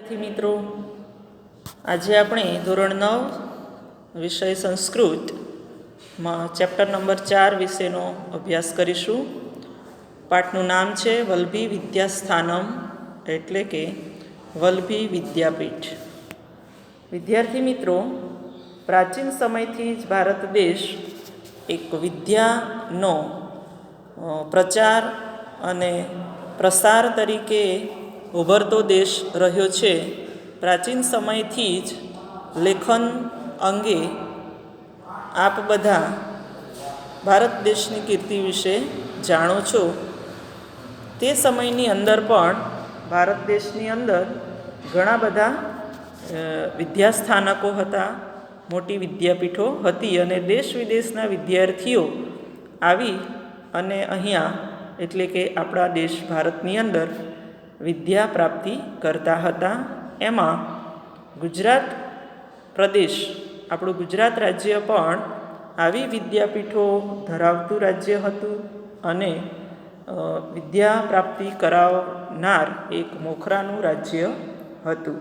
વિદ્યાર્થી મિત્રો, આજે આપણે ધોરણ 9 વિષય સંસ્કૃતમાં ચેપ્ટર નંબર 4 વિશેનો અભ્યાસ કરીશું. પાઠનું નામ છે વલ્લભી વિદ્યાસ્થાનમ, એટલે કે વલ્લભી વિદ્યાપીઠ. વિદ્યાર્થી મિત્રો, પ્રાચીન સમયથી જ ભારત દેશ એક વિદ્યાનો પ્રચાર અને પ્રસાર તરીકે ઉભરતો દેશ રહ્યો છે. પ્રાચીન સમયથી જ લેખન અંગે આપ બધા ભારત દેશની કીર્તિ વિશે જાણો છો. તે સમયની અંદર પણ ભારત દેશની અંદર ઘણા બધા વિદ્યાસ્થાનકો હતા, મોટી વિદ્યાપીઠો હતી અને દેશ વિદેશના વિદ્યાર્થીઓ આવી અને અહીંયા એટલે કે આપણા દેશ ભારતની અંદર વિદ્યા પ્રાપ્તિ કરતા હતા. એમાં ગુજરાત પ્રદેશ, આપણું ગુજરાત રાજ્ય પણ આવી વિદ્યાપીઠો ધરાવતું રાજ્ય હતું અને વિદ્યા પ્રાપ્તિ કરાવનાર એક મોખરાનું રાજ્ય હતું.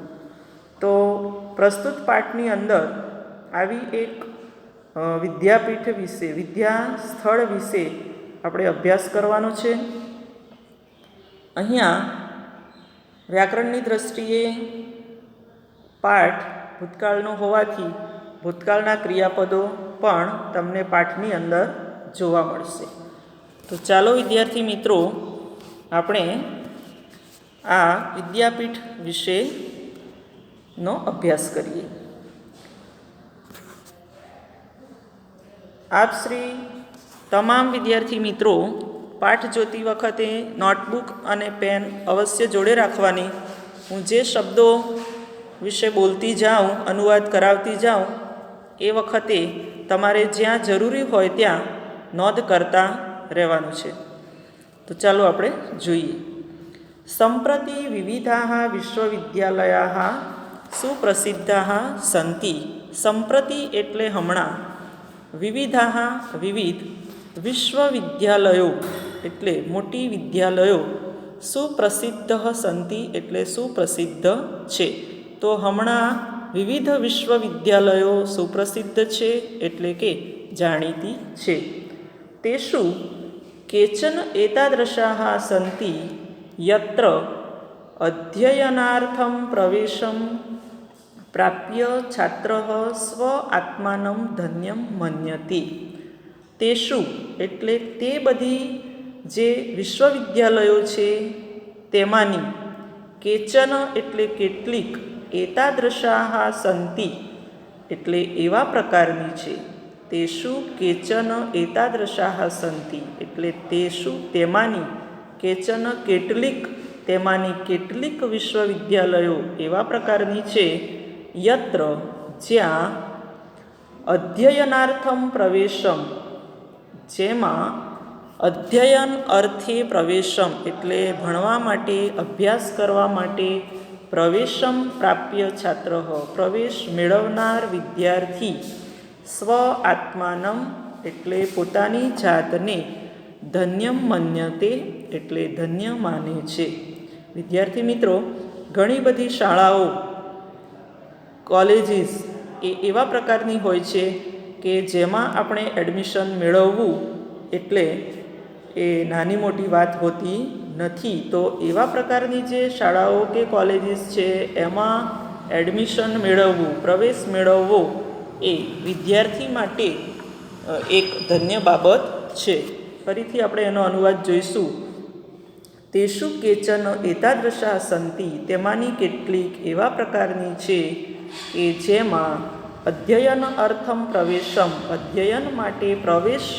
તો પ્રસ્તુત પાઠની અંદર આવી એક વિદ્યાપીઠ વિશે, વિદ્યા સ્થળ વિશે આપણે અભ્યાસ કરવાનો છે. અહીંયા વ્યાકરણની દ્રષ્ટિએ પાઠ ભૂતકાળનો હોવાથી ભૂતકાળના ક્રિયાપદો પણ તમને પાઠની અંદર જોવા મળશે. તો ચાલો વિદ્યાર્થી મિત્રો, આપણે આ વિદ્યાપીઠ વિશેનો અભ્યાસ કરીએ. આપ શ્રી તમામ વિદ્યાર્થી મિત્રો પાઠ જોતી વખતે નોટબુક અને પેન અવશ્ય જોડે રાખવાની. હું જે શબ્દો વિશે બોલતી જાઉં, અનુવાદ કરાવતી જાઉં, એ વખતે તમારે જ્યાં જરૂરી હોય ત્યાં નોંધ કરતા રહેવાનું છે. તો ચાલો આપણે જોઈએ. સંપ્રતિ વિવિધાઃ વિશ્વવિદ્યાલયાઃ સુપ્રસિદ્ધાઃ સંતિ. સંપ્રતિ એટલે હમણાં, વિવિધાઃ વિવિધ, વિશ્વવિદ્યાલયો એટલે મોટી વિદ્યાલયો, સુપ્રસિદ્ધ સંતિ એટલે સુપ્રસિદ્ધ છે. તો હમણાં વિવિધ વિશ્વવિદ્યાલયો સુપ્રસિદ્ધ છે એટલે કે જાણીતી છે. તેષુ કેચન એતાદૃશાઃ સંતિ યત્ર અધ્યયનાર્થં પ્રવેશમ પ્રાપ્ય છાત્રઃ સ્વ આત્માનં ધન્યં મન્યતે. તેષુ એટલે તે બધી જે વિશ્વવિદ્યાલયો છે તેમાંની, કેચન એટલે કેટલીક, એતાદૃશાઃ સંતિ એટલે એવા પ્રકારની છે. તેષુ કેચન એતાદૃશાઃ સંતિ એટલે તેષુ તેમાંની, કેચન કેટલીક, તેમાંની કેટલીક વિશ્વવિદ્યાલયો એવા પ્રકારની છે, યત્ર જ્યાં અધ્યયનાર્થમ પ્રવેશમ, જેમાં અધ્યયન અર્થે પ્રવેશમ એટલે ભણવા માટે, અભ્યાસ કરવા માટે, પ્રવેશમ પ્રાપ્ય છાત્ર પ્રવેશ મેળવનાર વિદ્યાર્થી, સ્વ આત્માનમ એટલે પોતાની જાતને, ધન્યમ મન્યતે એટલે ધન્ય માને છે. વિદ્યાર્થી મિત્રો, ઘણી બધી શાળાઓ, કોલેજીસ એ એવા પ્રકારની હોય છે કે જેમાં આપણે એડમિશન મેળવવું એટલે એ નાની મોટી વાત હોતી નથી. તો એવા પ્રકારની જે શાળાઓ કે કોલેજીસ છે એમાં એડમિશન મેળવવું, પ્રવેશ મેળવવો એ વિદ્યાર્થી માટે એક ધન્ય બાબત છે. ફરીથી આપણે એનો અનુવાદ જોઈશું. તેષુ કેચન એતાદૃશાઃ સંતિ, તેમાંની કેટલીક એવા પ્રકારની છે કે જેમાં અધ્યયન અર્થમ પ્રવેશમ, અધ્યયન માટે પ્રવેશ,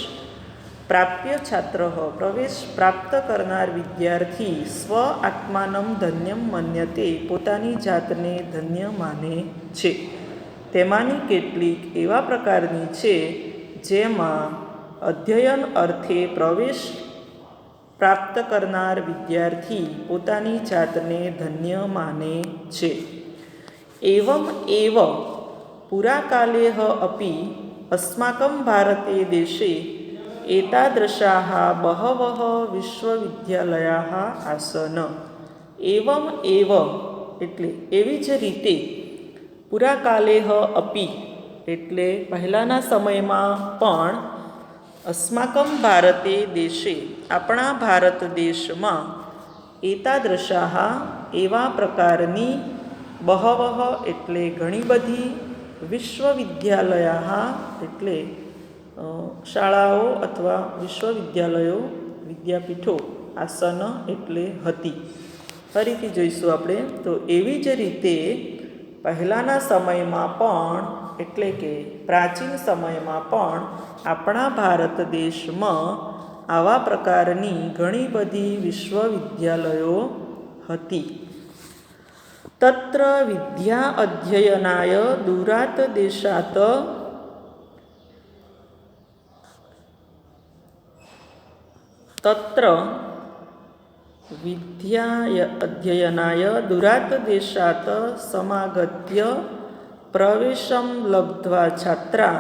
પ્રાપ્ય છાત્ર પ્રવેશ પ્રાપ્ત કરનાર વિદ્યાર્થી, સ્વ આત્માનમ ધન્યમ મન્યતે પોતાની જાતને ધન્ય માને છે. તેમાંની કેટલીક એવા પ્રકારની છે જેમાં અધ્યયન અર્થે પ્રવેશ પ્રાપ્ત કરનાર વિદ્યાર્થી પોતાની જાતને ધન્ય માને છે. એવમ એવ પુરાકાલેહ અપી અસ્માકં ભારતે દેશે એતાદૃશાઃ બહવઃ વિશ્વવિદ્યાલયાઃ આસન. એવમ એવ એટલે એવી જ રીતે પુરાકાલેહ અપી એટલે પહેલાંના સમયમાં પણ અસ્માકમ ભારતે દેશે આપણા ભારત દેશમાં એતાદૃશાહ એવા પ્રકારની બહવઃ એટલે ઘણી બધી વિશ્વવિદ્યાલયા એટલે શાળાઓ અથવા વિશ્વવિદ્યાલયો વિદ્યાપીઠો આસન એટલે હતી. ફરીથી જોઈશું આપણે. તો એવી જ રીતે પહેલાંના સમયમાં પણ એટલે કે પ્રાચીન સમયમાં પણ આપણા ભારત દેશમાં આવા પ્રકારની ઘણી બધી વિશ્વવિદ્યાલયો હતી. તત્ર વિદ્યા અધ્યયનાય દૂરાત દેશાત તત્ર વિદ્યા અધ્યયનાય દૂરાત દેશાત સમાગત્ય પ્રવેશમ લબ્ધ્વા છાત્રા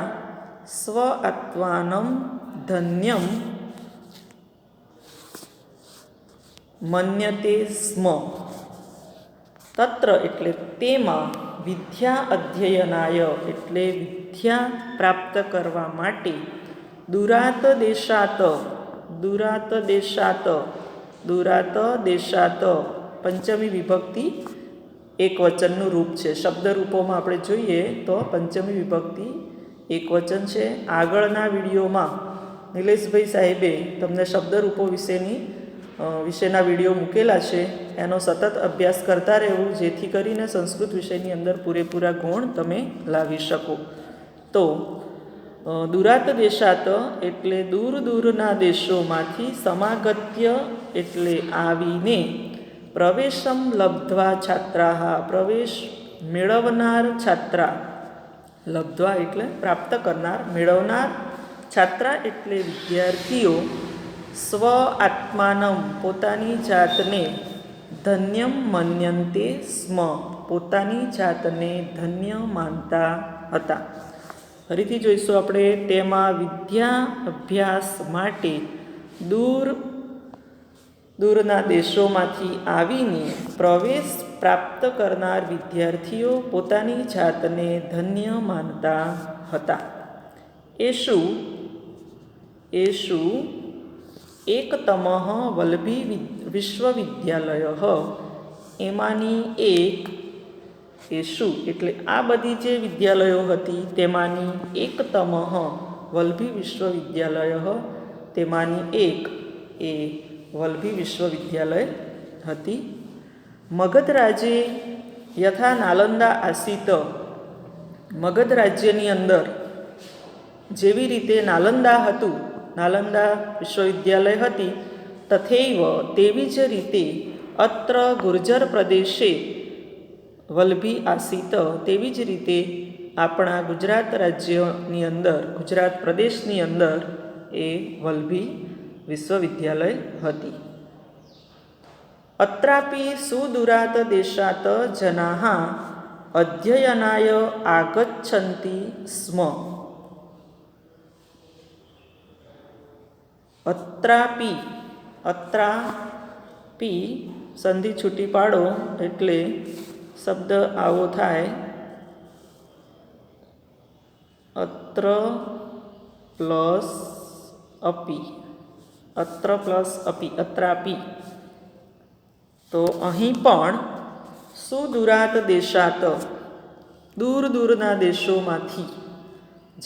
સ્વ આત્માનં ધન્યમ મન્યતે સ્મ. તત્ર એટલે તેમાં વિદ્યા અધ્યયનાય એટલે વિદ્યા પ્રાપ્ત કરવા માટે દૂરાત દેશાત દૂરાત દેશાત દૂરાત દેશાત પંચમી વિભક્તિ એક વચનનું રૂપ છે. શબ્દ રૂપોમાં આપણે જોઈએ તો પંચમી વિભક્તિ એક વચન છે. આગળના વિડીયોમાં નિલેશભાઈ સાહેબે તમને શબ્દરૂપો વિશેના વિડીયો મૂકેલા છે. એનો સતત અભ્યાસ કરતા રહેવું જેથી કરીને સંસ્કૃત વિષયની અંદર પૂરેપૂરા ગુણ તમે લાવી શકો. તો દૂરાત દેશાત એટલે દૂર દૂરના દેશોમાંથી સમાગત્ય એટલે આવીને પ્રવેશમ લબ્ધ્વા છાત્રાહ પ્રવેશ મેળવનાર છાત્રા લબ્ધ્વા એટલે પ્રાપ્ત કરનાર મેળવનાર છાત્રા એટલે વિદ્યાર્થીઓ સ્વ આત્માનમ પોતાની જાતને ધન્યમ મન્યન્તે સ્મ પોતાની જાતને ધન્ય માનતા હતા. ફરીથી જોઈશું આપણે. તેમાં વિદ્યા અભ્યાસ માટે દૂરના દેશોમાંથી આવીને પ્રવેશ પ્રાપ્ત કરનાર વિદ્યાર્થીઓ પોતાની જાતને ધન્ય માનતા હતા. એષુ એકતમઃ વલ્લભી વિશ્વવિદ્યાલય એમાંની એક એષુ એટલે આ બધી જે વિદ્યાલયો હતી તેમાંની એકતમઃ વલ્લભી વિશ્વવિદ્યાલય તેમાંની એક એ વલ્લભી વિશ્વવિદ્યાલય હતી. મગધ રાજ્ય યથા નાલંદા આસીત મગધ રાજ્યની અંદર જેવી રીતે નાલંદા હતું નાલંદા વિશ્વવિદ્યાલય હતી તથૈવ તેવી જ રીતે અત્ર ગુર્જર પ્રદેશે વલ્લભી આસીત તેવી જ રીતે આપણા ગુજરાત રાજ્યની અંદર ગુજરાત પ્રદેશની અંદર એ વલ્લભી વિશ્વવિદ્યાલય હતી. અત્રાપી સુદૂરાત દેશાત જનાઃ અધ્યયનાય આગચ્છન્તિ સ્મ. અત્રાપી સંધિ છૂટી પાડો એટલે શબ્દ આવો થાય અત્ર પ્લસ અપી અત્રાપી. તો અહીં પણ સુદૂરાત દેશાત દૂરના દેશોમાંથી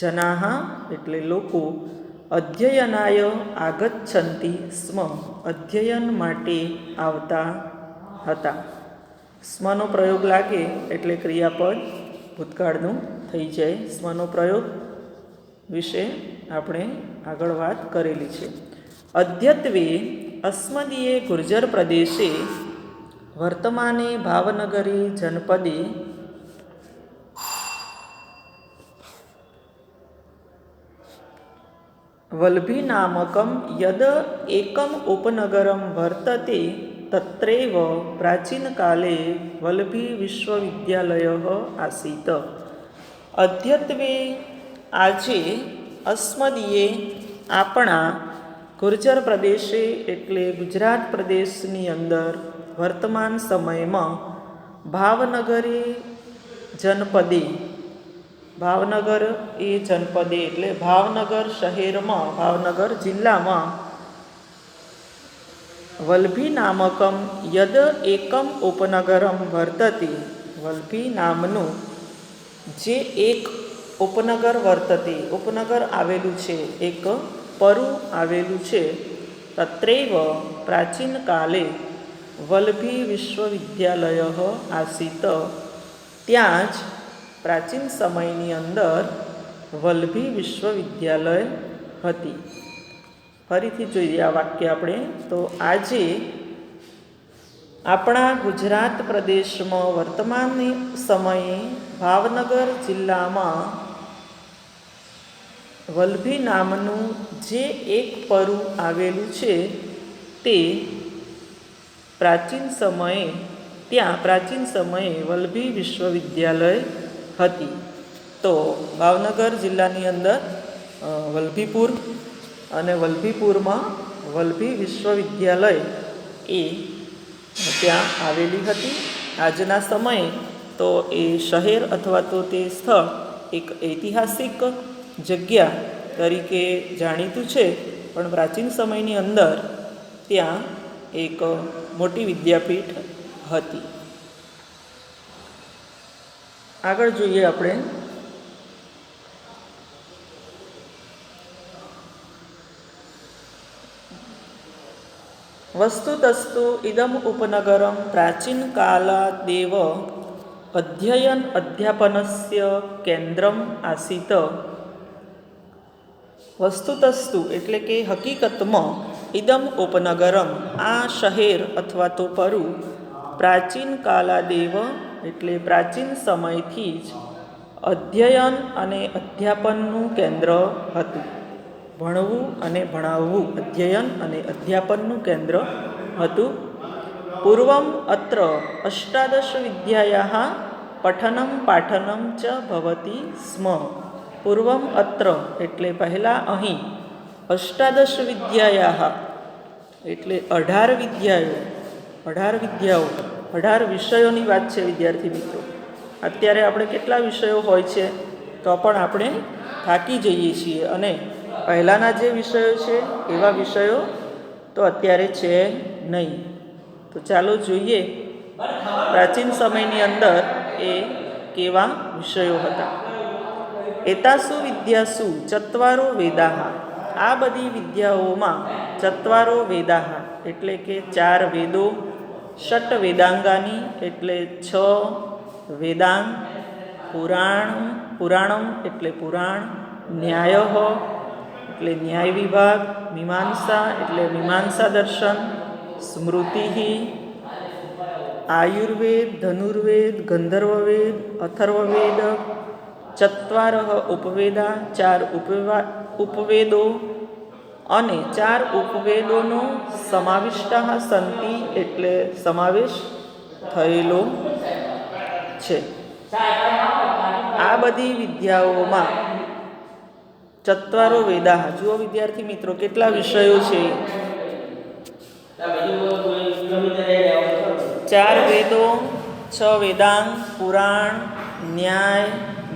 જનાઃ એટલે લોકો અધ્યયનાય આગચ્છન્તિ સ્મ અધ્યયન માટે આવતા હતા. સ્મનો પ્રયોગ લાગે એટલે ક્રિયાપદ ભૂતકાળનું થઈ જાય. સ્મનો પ્રયોગ વિશે આપણે આગળ વાત કરેલી છે. અદ્યત્વે અસ્મદીયે ગુર્જર પ્રદેશે વર્તમાને ભાવનગરે જનપદે વલ્લભી નામકમ યદ એકમ ઉપનગરમ વર્તતે તત્રૈવ પ્રાચીનકાલે વલ્લભી વિશ્વવિદ્યાલય આસીત. અદ્યત્વે આજે અસ્મદીએ આપણા ગુર્જર પ્રદેશે એટલે ગુજરાત પ્રદેશની અંદર વર્તમાન સમયમાં ભાવનગરે જનપદે, ભાવનગર એ જનપદે એટલે ભાવનગર શહેરમાં, ભાવનગર જિલ્લામાં વલ્ભી નામકમ યદ એકમ ઉપનગરમ વર્તતે, વલ્ભી નામનું જે એક ઉપનગર વર્તતે, ઉપનગર આવેલું છે, એક પરુ આવેલું છે, તત્રૈવ પ્રાચીન કાલે વલ્ભી વિશ્વવિદ્યાલય આસીત, ત્યાં જ પ્રાચીન સમયની અંદર વલ્ભી વિશ્વવિદ્યાલય હતી. ફરીથી જોઈએ આ વાક્ય આપણે. તો આજે આપણા ગુજરાત પ્રદેશમાં વર્તમાન સમયે ભાવનગર જિલ્લામાં વલ્ભી નામનું જે એક પરુ આવેલું છે તે પ્રાચીન સમયે, ત્યાં પ્રાચીન સમયે વલ્ભી વિશ્વવિદ્યાલય હતી. તો ભાવનગર જિલ્લાની અંદર વલ્ભીપુર અને વલ્ભીપુરમાં વલ્ભી વિશ્વવિદ્યાલય એ ત્યાં આવેલી હતી. આજના સમયે તો એ શહેર અથવા તો તે સ્થળ એક ઐતિહાસિક જગ્યા તરીકે જાણીતું છે, પણ પ્રાચીન સમયની અંદર ત્યાં એક મોટી વિદ્યાપીઠ હતી. આગળ જોઈએ આપણે. વસ્તુતસ્તુ ઇદમ ઉપનગરમ પ્રાચીન કાલાદેવ અધ્યયન અધ્યાપનસ્ય કેન્દ્રમ આસીત. વસ્તુતસ્તુ એટલે કે હકીકતમાં ઇદમ ઉપનગરમ આ શહેર અથવા તો પરુ પ્રાચીન કાલાદેવ એટલે પ્રાચીન સમયથી જ અધ્યયન અને અધ્યાપનનું કેન્દ્ર હતું. ભણવું અને ભણાવવું, અધ્યયન અને અધ્યાપનનું કેન્દ્ર હતું. પૂર્વમ અત્ર અષ્ટાદશ વિદ્યાયાઃ પઠનમ પાઠનમ ચ ભવતી સ્મ. પૂર્વમ અત્ર એટલે પહેલાં અહીં, અષ્ટાદશ વિદ્યાયાઃ એટલે 18 વિદ્યાઓ, 18 વિષયોની વાત છે વિદ્યાર્થી મિત્રો. અત્યારે આપણે કેટલા વિષયો હોય છે તો પણ આપણે થાકી જઈએ છીએ, અને પહેલાંના જે વિષયો છે એવા વિષયો તો અત્યારે છે નહીં. તો ચાલો જોઈએ પ્રાચીન સમયની અંદર એ કેવા વિષયો હતા. એતાસુ વિદ્યાસુ ચત્વારો વેદાઃ, આ બધી વિદ્યાઓમાં ચત્વારો વેદાઃ એટલે કે 4 વેદો, ષટ વેદાંગાની એટલે 6 વેદાંગ, પુરાણમ એટલે પુરાણ, ન્યાયઃ એટલે ન્યાય વિભાગ, મીમાંસા એટલે મીમાંસા દર્શન, સ્મૃતિ, આયુર્વેદ, ધનુર્વેદ, ગંધર્વવેદ, અથર્વવેદ, ચત્વારઃ ઉપવેદા 4 ઉપવેદો, અને 4 ઉપવેદોનો સમાવિષ્ટાઃ સંતિ એટલે સમાવેશ થયેલો છે. આ બધી વિદ્યાઓમાં ચત્વારો વેદાઃ, જુઓ વિદ્યાર્થી મિત્રો કેટલા વિષયો છે. 4 વેદો, 6 વેદાંગ, પુરાણ, ન્યાય,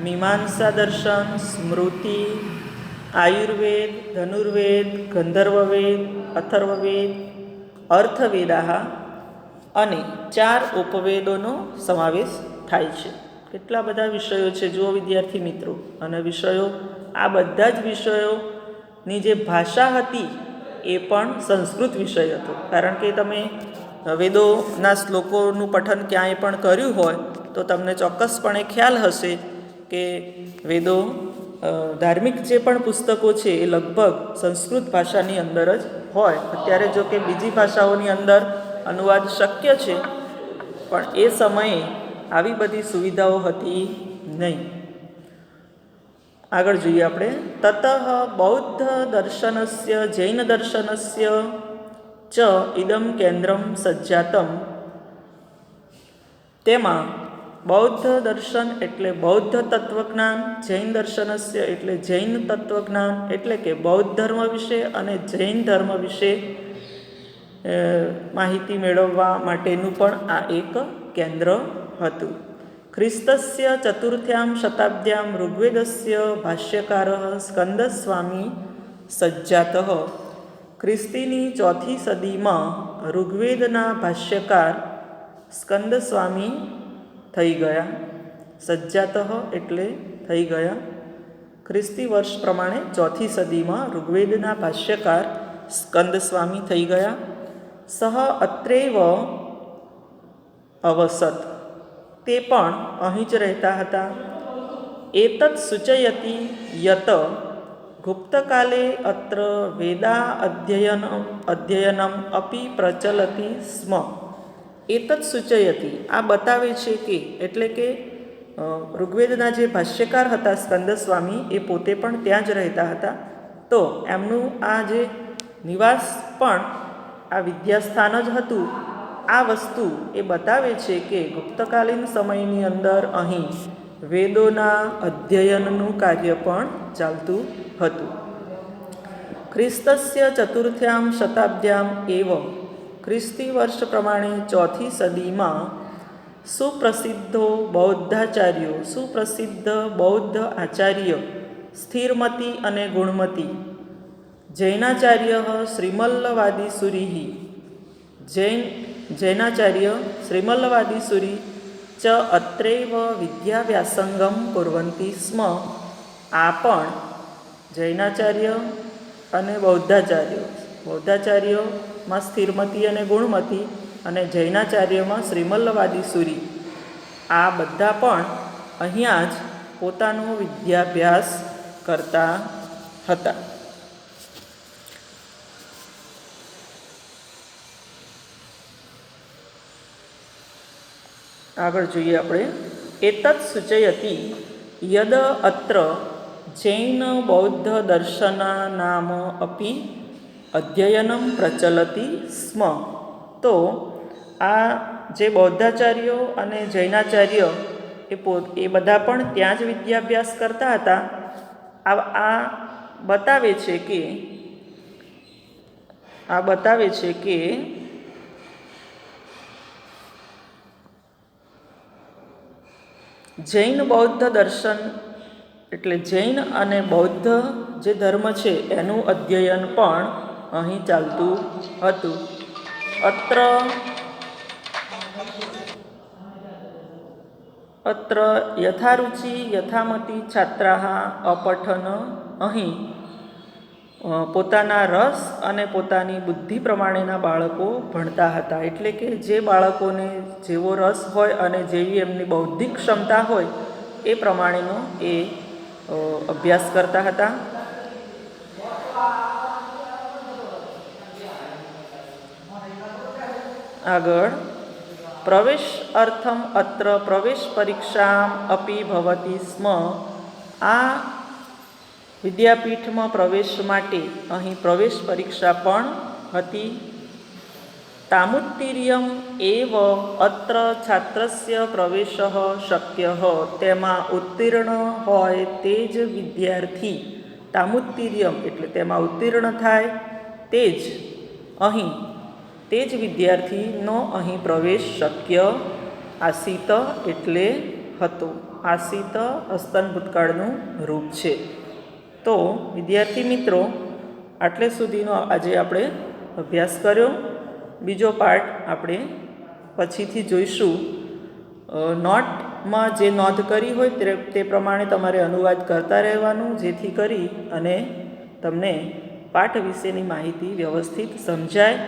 મીમાંસા દર્શન, સ્મૃતિ, આયુર્વેદ, ધનુર્વેદ, ગંધર્વવેદ, અથર્વવેદ, અર્થવેદાઃ અને 4 ઉપવેદોનો સમાવેશ થાય છે. કેટલા બધા વિષયો છે જુઓ વિદ્યાર્થી મિત્રો. અને વિષયો, આ બધા જ વિષયોની જે ભાષા હતી એ પણ સંસ્કૃત વિષય હતો. કારણ કે તમે વેદોના શ્લોકોનું પઠન ક્યાંય પણ કર્યું હોય તો તમને ચોક્કસપણે ખ્યાલ હશે કે વેદો, ધાર્મિક જે પણ પુસ્તકો છે એ લગભગ સંસ્કૃત ભાષાની અંદર જ હોય. અત્યારે જો કે બીજી ભાષાઓની અંદર અનુવાદ શક્ય છે, પણ એ સમયે આવી બધી સુવિધાઓ હતી નહીં. આગળ જોઈએ આપણે. તતઃ બૌદ્ધ દર્શનસ્ય જૈન દર્શનસ્ય ચ ઇદમ કેન્દ્રમ સજ્જાતમ. તેમાં બૌદ્ધ દર્શન એટલે બૌદ્ધ તત્વજ્ઞાન, જૈન દર્શનસ્ય એટલે જૈન તત્વજ્ઞાન એટલે કે બૌદ્ધ ધર્મ વિશે અને જૈન ધર્મ વિશે માહિતી મેળવવા માટેનું પણ આ એક કેન્દ્ર હતું. ખ્રિસ્તસ્ય ચતુર્થ્યામ શતાબ્દ્યામ ઋગ્વેદસ્ય ભાષ્યકારઃ સ્કંદસ્વામી સજ્જાતઃ. ખ્રિસ્તીની ચોથી સદીમાં ઋગ્વેદના ભાષ્યકાર સ્કંદસ્વામી થઈ ગયા. સજ્જાતઃ એટલે થઈ ગયા. ખ્રિસ્તી વર્ષ પ્રમાણે ચોથી સદીમાં ઋગ્વેદના ભાષ્યકાર સ્કંદસ્વામી થઈ ગયા. સહ અત્રેવ અવસત, તે પણ અહીં જ રહેતા હતા. એતત સૂચયતિ યત ગુપ્તકાલે અત્ર વેદા અધ્યયનમ અપી પ્રચલતિ સ્મ. એતત સૂચયતિ, આ બતાવે છે કે, એટલે કે ઋગ્વેદના જે ભાષ્યકાર હતા સ્કંદસ્વામી, એ પોતે પણ ત્યાં જ રહેતા હતા. તો એમનું આ જે નિવાસ પણ આ વિદ્યાસ્થાન જ હતું. આ વસ્તુ એ બતાવે છે કે ગુપ્તકાલીન સમયની અંદર અહીં વેદોના અધ્યયનનું કાર્ય પણ ચાલતું હતું. ખ્રિસ્તસ્ય ચતુર્થ્યામ શતાબ્દ્યામ એવ, ખ્રિસ્તી વર્ષ પ્રમાણે ચોથી સદીમાં સુપ્રસિદ્ધ બૌદ્ધ આચાર્ય સ્થિરમતી અને ગુણમતી, જૈનાચાર્ય શ્રીમલ્લવાદીસુરી, જૈનાચાર્ય શ્રીમલ્લવાદીસુરી ચ અત્રેવ વિદ્યાવ્યાસંગમ કુર્વન્તિ સ્મ. આ પણ જૈનાચાર્ય અને બૌદ્ધાચાર્યોમાં સ્થિરમતી અને ગુણમતી, અને જૈનાચાર્યમાં શ્રીમલ્લવાદીસુરી, આ બધા પણ અહીંયા જ પોતાનો વિદ્યાભ્યાસ કરતા હતા. આગળ જોઈએ આપણે. એતત સૂચયતિ યદ અત્ર જૈન બૌદ્ધ દર્શનાનામ અપી અધ્યયનમ પ્રચલતિ સ્મ. તો આ જે બૌદ્ધાચાર્યો અને જૈનાચાર્ય એ બધા પણ ત્યાં જ વિદ્યાભ્યાસ કરતા હતા. આ બતાવે છે કે જૈન બૌદ્ધ દર્શન એટલે જૈન અને બૌદ્ધ જે ધર્મ છે એનું અધ્યયન પણ અહીં ચાલતું હતું. અત્ર યથારુચિ યથામતી છાત્રાઃ અપઠન, અહીં પોતાના રસ અને પોતાની બુદ્ધિ પ્રમાણેના બાળકો ભણતા હતા. એટલે કે જે બાળકોને જેવો રસ હોય અને જેવી એમની બૌદ્ધિક ક્ષમતા હોય એ પ્રમાણેનો એ અભ્યાસ કરતા હતા. આગળ પ્રવેશ અર્થમ અત્ર પ્રવેશ પરીક્ષામ અપી ભવતી સ્મ. આ વિદ્યાપીઠમાં પ્રવેશ માટે અહીં પ્રવેશ પરીક્ષા પણ હતી. તામુત્તિર્યમ એવ અત્ર છાત્રસ્ય પ્રવેશ શક્ય, તેમાં ઉત્તીર્ણ હોય તે જ વિદ્યાર્થી, તામુત્તિર્યમ એટલે તેમાં ઉત્તીર્ણ થાય તે જ વિદ્યાર્થીનો અહીં પ્રવેશ શક્ય. આસીત એટલે હતો. આસીત હસ્તન ભૂતકાળનું રૂપ છે. તો વિદ્યાર્થી મિત્રો, આટલે સુધીનો આજે આપણે અભ્યાસ કર્યો. બીજો પાર્ટ આપણે પછીથી જોઈશું. નોટમાં જે નોંધ કરી હોય તે પ્રમાણે તમારે અનુવાદ કરતા રહેવાનું, જેથી કરી અને તમને પાઠ વિશેની માહિતી વ્યવસ્થિત સમજાય